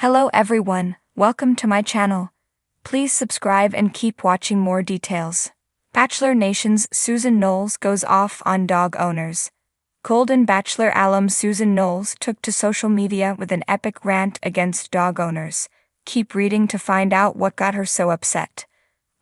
Hello everyone, welcome to my channel. Please subscribe and keep watching more details. Bachelor Nation's Susan Noles goes off on dog owners. Golden Bachelor alum Susan Noles took to social media with an epic rant against dog owners. Keep reading to find out what got her so upset.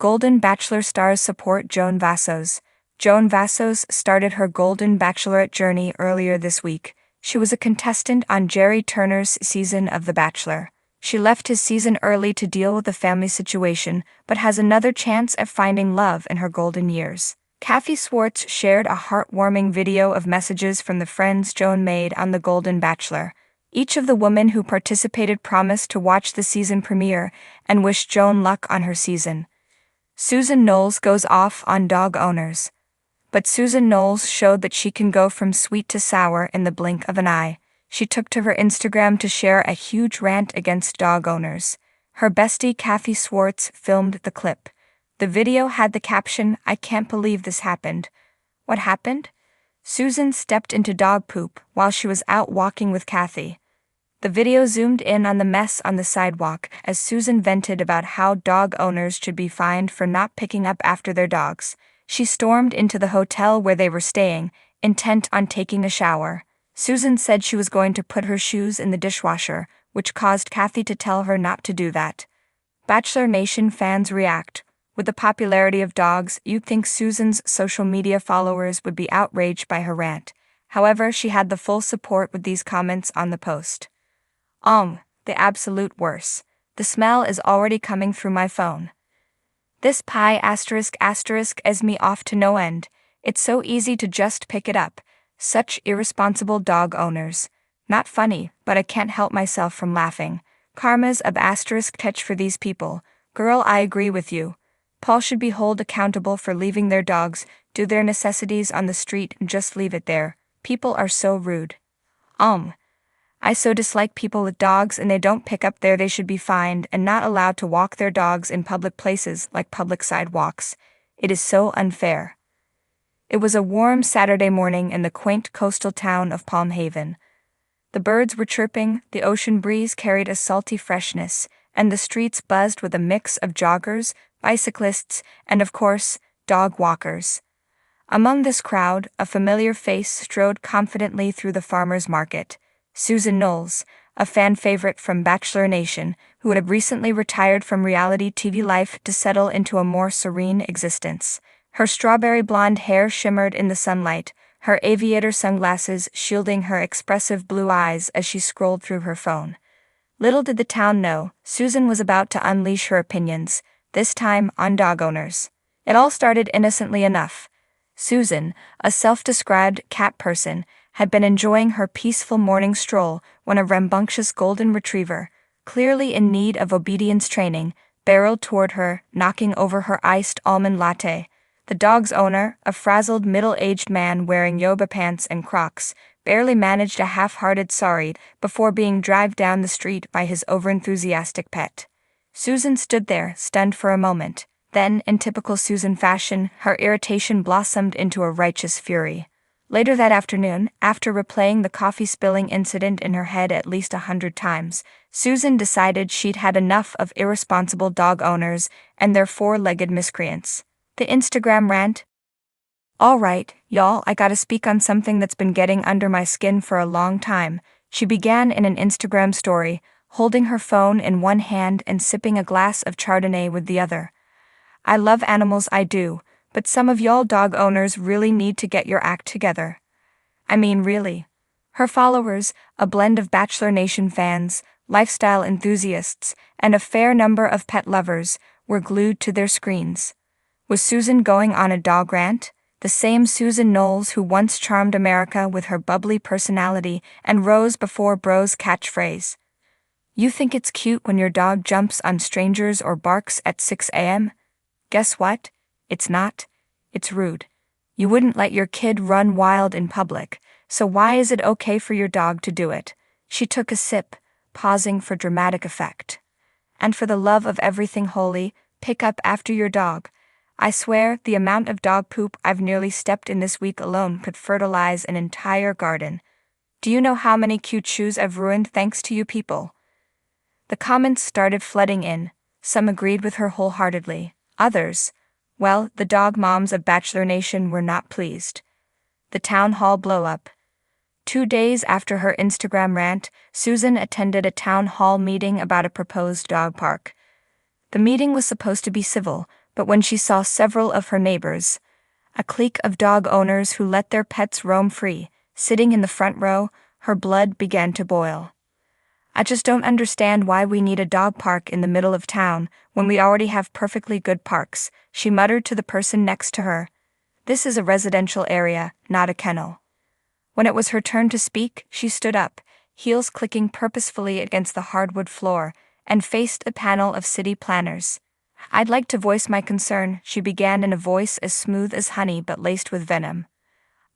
Golden Bachelor stars support Joan Vassos. Joan Vassos started her Golden Bachelorette journey earlier this week. She was a contestant on Jerry Turner's season of The Bachelor. She left his season early to deal with a family situation, but has another chance at finding love in her golden years. Kathy Schwartz shared a heartwarming video of messages from the friends Joan made on The Golden Bachelor. Each of the women who participated promised to watch the season premiere and wished Joan luck on her season. Susan Noles goes off on dog owners. But Susan Noles showed that she can go from sweet to sour in the blink of an eye. She took to her Instagram to share a huge rant against dog owners. Her bestie Kathy Schwartz filmed the clip. The video had the caption, "I can't believe this happened." What happened? Susan stepped into dog poop while she was out walking with Kathy. The video zoomed in on the mess on the sidewalk as Susan vented about how dog owners should be fined for not picking up after their dogs. She stormed into the hotel where they were staying, intent on taking a shower. Susan said she was going to put her shoes in the dishwasher, which caused Kathy to tell her not to do that. Bachelor Nation fans react. With the popularity of dogs, you'd think Susan's social media followers would be outraged by her rant. However, she had the full support with these comments on the post. The absolute worst. The smell is already coming through my phone. This pie is me off to no end. It's so easy to just pick it up. Such irresponsible dog owners. Not funny, but I can't help myself from laughing. Karma's a catch for these people. Girl, I agree with you. Paul should be held accountable for leaving their dogs, do their necessities on the street and just leave it there. People are so rude. I so dislike people with dogs and they don't pick up there. They should be fined and not allowed to walk their dogs in public places like public sidewalks. It is so unfair. It was a warm Saturday morning in the quaint coastal town of Palm Haven. The birds were chirping, the ocean breeze carried a salty freshness, and the streets buzzed with a mix of joggers, bicyclists, and of course, dog walkers. Among this crowd, a familiar face strode confidently through the farmer's market. Susan Noles, a fan favorite from Bachelor Nation, who had recently retired from reality TV life to settle into a more serene existence. Her strawberry blonde hair shimmered in the sunlight, her aviator sunglasses shielding her expressive blue eyes as she scrolled through her phone. Little did the town know, Susan was about to unleash her opinions, this time on dog owners. It all started innocently enough. Susan, a self-described cat person, had been enjoying her peaceful morning stroll when a rambunctious golden retriever, clearly in need of obedience training, barreled toward her, knocking over her iced almond latte. The dog's owner, a frazzled middle-aged man wearing yoga pants and Crocs, barely managed a half-hearted sorry before being dragged down the street by his overenthusiastic pet. Susan stood there, stunned for a moment. Then, in typical Susan fashion, her irritation blossomed into a righteous fury. Later that afternoon, after replaying the coffee spilling incident in her head at least 100 times, Susan decided she'd had enough of irresponsible dog owners and their four-legged miscreants. The Instagram rant. Alright, y'all, I gotta speak on something that's been getting under my skin for a long time. She began in an Instagram story, holding her phone in one hand and sipping a glass of Chardonnay with the other. I love animals, I do. But some of y'all dog owners really need to get your act together. I mean, really. Her followers, a blend of Bachelor Nation fans, lifestyle enthusiasts, and a fair number of pet lovers, were glued to their screens. Was Susan going on a dog rant? The same Susan Noles who once charmed America with her bubbly personality and rose before bros catchphrase. You think it's cute when your dog jumps on strangers or barks at 6 a.m.? Guess what? It's not. It's rude. You wouldn't let your kid run wild in public, so why is it okay for your dog to do it? She took a sip, pausing for dramatic effect. And for the love of everything holy, pick up after your dog. I swear, the amount of dog poop I've nearly stepped in this week alone could fertilize an entire garden. Do you know how many cute shoes I've ruined thanks to you people? The comments started flooding in. Some agreed with her wholeheartedly. Others, well, the dog moms of Bachelor Nation were not pleased. The town hall blow up. 2 days after her Instagram rant, Susan attended a town hall meeting about a proposed dog park. The meeting was supposed to be civil, but when she saw several of her neighbors, a clique of dog owners who let their pets roam free, sitting in the front row, her blood began to boil. I just don't understand why we need a dog park in the middle of town when we already have perfectly good parks, she muttered to the person next to her. This is a residential area, not a kennel. When it was her turn to speak, she stood up, heels clicking purposefully against the hardwood floor, and faced a panel of city planners. I'd like to voice my concern, she began in a voice as smooth as honey but laced with venom.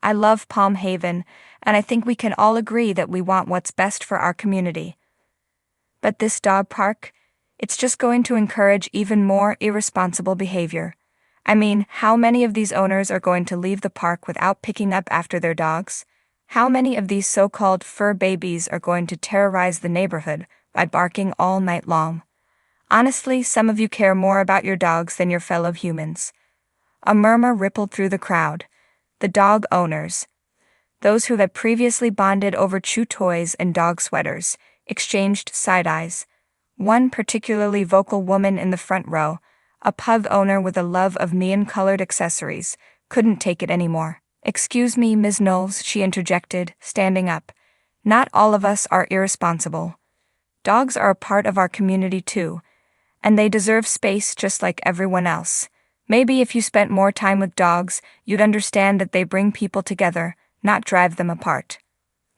I love Palm Haven, and I think we can all agree that we want what's best for our community. But this dog park, it's just going to encourage even more irresponsible behavior. I mean, how many of these owners are going to leave the park without picking up after their dogs? How many of these so-called fur babies are going to terrorize the neighborhood by barking all night long? Honestly, some of you care more about your dogs than your fellow humans. A murmur rippled through the crowd. The dog owners, those who had previously bonded over chew toys and dog sweaters, exchanged side-eyes. One particularly vocal woman in the front row, a pug owner with a love of neon-colored accessories, couldn't take it anymore. "Excuse me, Ms. Noles," she interjected, standing up. "Not all of us are irresponsible. Dogs are a part of our community too, and they deserve space just like everyone else. Maybe if you spent more time with dogs, you'd understand that they bring people together, not drive them apart."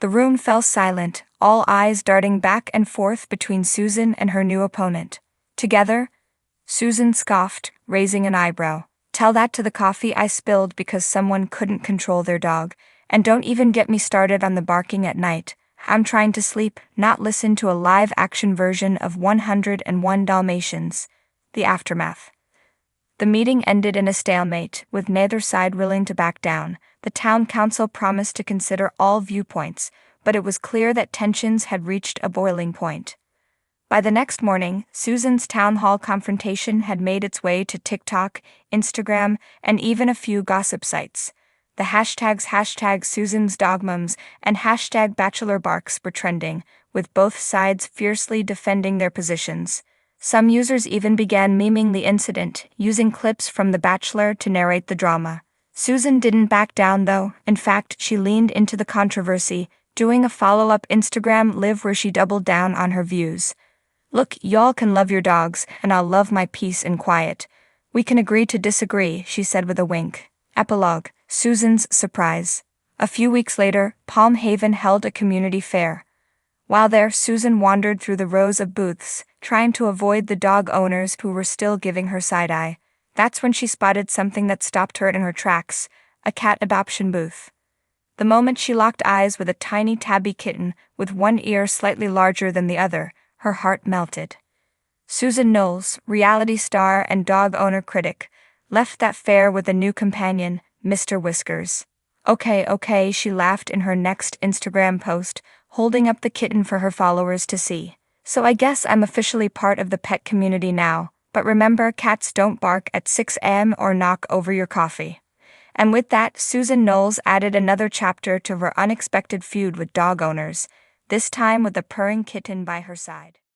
The room fell silent, all eyes darting back and forth between Susan and her new opponent. "Together?" Susan scoffed, raising an eyebrow. "Tell that to the coffee I spilled because someone couldn't control their dog, and don't even get me started on the barking at night. I'm trying to sleep, not listen to a live-action version of 101 Dalmatians." The aftermath. The meeting ended in a stalemate, with neither side willing to back down. The town council promised to consider all viewpoints, but it was clear that tensions had reached a boiling point. By the next morning, Susan's town hall confrontation had made its way to TikTok, Instagram, and even a few gossip sites. The hashtags #SusansDogMoms and #BachelorBarks were trending, with both sides fiercely defending their positions. Some users even began memeing the incident, using clips from The Bachelor to narrate the drama. Susan didn't back down though. In fact, she leaned into the controversy, doing a follow-up Instagram live where she doubled down on her views. "Look, y'all can love your dogs, and I'll love my peace and quiet. We can agree to disagree," she said with a wink. Epilogue: Susan's surprise. A few weeks later, Palm Haven held a community fair. While there, Susan wandered through the rows of booths, trying to avoid the dog owners who were still giving her side-eye. That's when she spotted something that stopped her in her tracks: a cat adoption booth. The moment she locked eyes with a tiny tabby kitten with one ear slightly larger than the other, her heart melted. Susan Noles, reality star and dog owner critic, left that fair with a new companion, Mr. Whiskers. Okay, she laughed in her next Instagram post, holding up the kitten for her followers to see. "So I guess I'm officially part of the pet community now, but remember, cats don't bark at 6 a.m. or knock over your coffee." And with that, Susan Noles added another chapter to her unexpected feud with dog owners, this time with a purring kitten by her side.